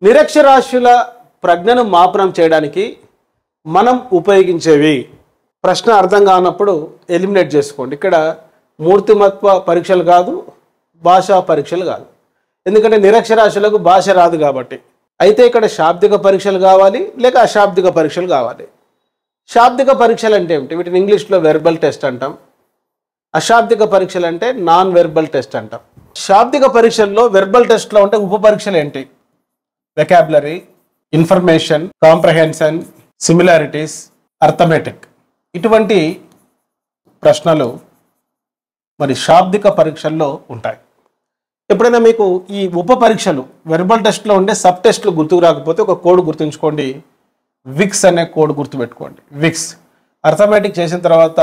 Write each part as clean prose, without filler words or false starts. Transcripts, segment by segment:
నిరక్షరాస్యుల ప్రజ్ఞను మాపనం చేయడానికి మనం ఉపయోగించేవి. ప్రశ్న అర్థం కానప్పుడు ఎలిమినేట్ చేసుకోండి. ఇక్కడ మూర్తిమత్వ పరీక్షలు కాదు, భాషా పరీక్షలు కాదు. ఎందుకంటే నిరక్షరాస్యులకు భాష రాదు కాబట్టి. అయితే ఇక్కడ శాబ్దిక పరీక్షలు కావాలి, లేక అశాబ్దిక పరీక్షలు కావాలి. శాబ్దిక పరీక్షలు అంటే ఏమిటి? వీటిని ఇంగ్లీష్లో వెర్బల్ టెస్ట్ అంటాం. అశాబ్దిక పరీక్షలు అంటే నాన్ వెర్బల్ టెస్ట్ అంటాం. శాబ్దిక పరీక్షల్లో వెర్బల్ టెస్ట్లో ఉంటే ఉప పరీక్షలు ఏంటి? Vocabulary, information, comprehension, similarities, arithmetic. ఇటువంటి ప్రశ్నలు మరి శాబ్దిక పరీక్షల్లో ఉంటాయి. ఎప్పుడైనా మీకు ఈ ఉప పరీక్షలు వెర్బల్ టెస్ట్లో ఉండే సబ్ టెస్ట్లు గుర్తుకు రాకపోతే ఒక కోడ్ గుర్తుంచుకోండి. విక్స్ అనే కోడ్ గుర్తుపెట్టుకోండి. విక్స్. అర్థమెటిక్ చేసిన తర్వాత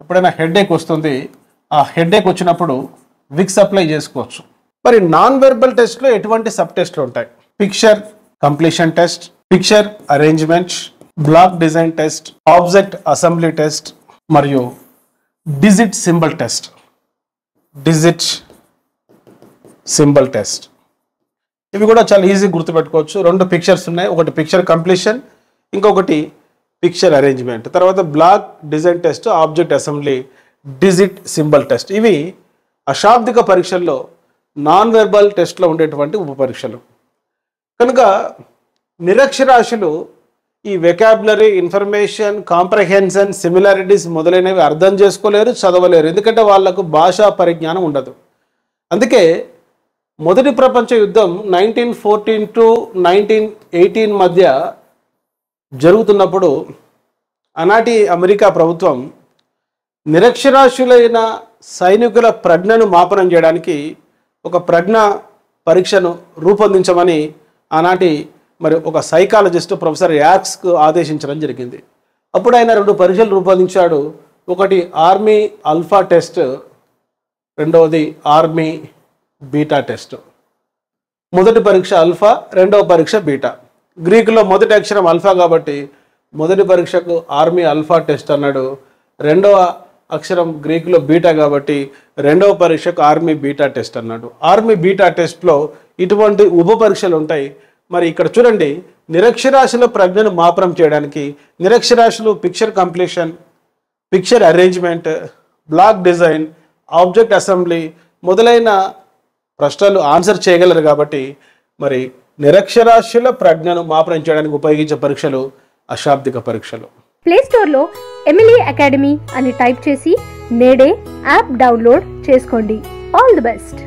ఎప్పుడైనా హెడేక్ వస్తుంది, ఆ హెడేక్ వచ్చినప్పుడు విక్స్ అప్లై చేసుకోవచ్చు. మరి నాన్ వెర్బల్ టెస్ట్లో ఎటువంటి సబ్ టెస్ట్లు ఉంటాయి? Picture completion test, picture arrangement, block design test, object assembly test మరియు digit symbol test. Digit symbol test ఇవి కూడా చాలా ఈజీ గుర్తుపెట్టుకోవచ్చు. 2 పిక్చర్స్ ఉన్నాయి. ఒకటి పిక్చర్ కంప్లీషన్, ఇంకొకటి పిక్చర్ అరేంజ్మెంట్. తర్వాత block design test, object assembly, digit symbol test. ఇవి అశాబ్దిక పరీక్షల్లో నాన్ వెర్బల్ టెస్ట్లో ఉండేటువంటి ఉప పరీక్షలు. కనుక నిరక్షరాస్యులు ఈ వెకాబులరీ, ఇన్ఫర్మేషన్, కాంప్రహెన్షన్, సిమిలారిటీస్ మొదలైనవి అర్థం చేసుకోలేరు, చదవలేరు. ఎందుకంటే వాళ్లకు భాషా పరిజ్ఞానం ఉండదు. అందుకే మొదటి ప్రపంచ యుద్ధం 1914 to 1918 మధ్య జరుగుతున్నప్పుడు ఆనాటి అమెరికా ప్రభుత్వం నిరక్షరాస్యులైన సైనికుల ప్రజ్ఞను మాపనం చేయడానికి ఒక ప్రజ్ఞ పరీక్షను రూపొందించమని ఆనాటి మరి ఒక సైకాలజిస్ట్ ప్రొఫెసర్ యాక్స్కు ఆదేశించడం జరిగింది. అప్పుడు ఆయన 2 పరీక్షలు రూపొందించాడు. ఒకటి ఆర్మీ ఆల్ఫా టెస్ట్, రెండవది ఆర్మీ బీటా టెస్ట్. మొదటి పరీక్ష ఆల్ఫా, రెండవ పరీక్ష బీటా. గ్రీకులో మొదటి అక్షరం ఆల్ఫా కాబట్టి మొదటి పరీక్షకు ఆర్మీ ఆల్ఫా టెస్ట్ అన్నాడు. రెండవ అక్షరం గ్రీకులో బీటా కాబట్టి రెండవ పరీక్షకు ఆర్మీ బీటా టెస్ట్ అన్నాడు. ఆర్మీ బీటా టెస్ట్లో ఇటువంటి ఉప పరీక్షలు ఉంటాయి. మరి ఇక్కడ చూడండి, నిరక్షరాస్యుల ప్రజ్ఞను మాపనం చేయడానికి నిరక్షరాస్యులు picture completion, picture arrangement, block design, object assembly మొదలైన ప్రశ్నలు ఆన్సర్ చేయగలరు. కాబట్టి మరి నిరక్షరాస్యుల ప్రజ్ఞను మాపనం చేయడానికి ఉపయోగించే పరీక్షలు అశాబ్దిక పరీక్షలు. ప్లే స్టోర్లో ఎమిలీ అకాడమీ అని టైప్ చేసి నేడే యాప్ డౌన్లోడ్ చేసుకోండి. All the best.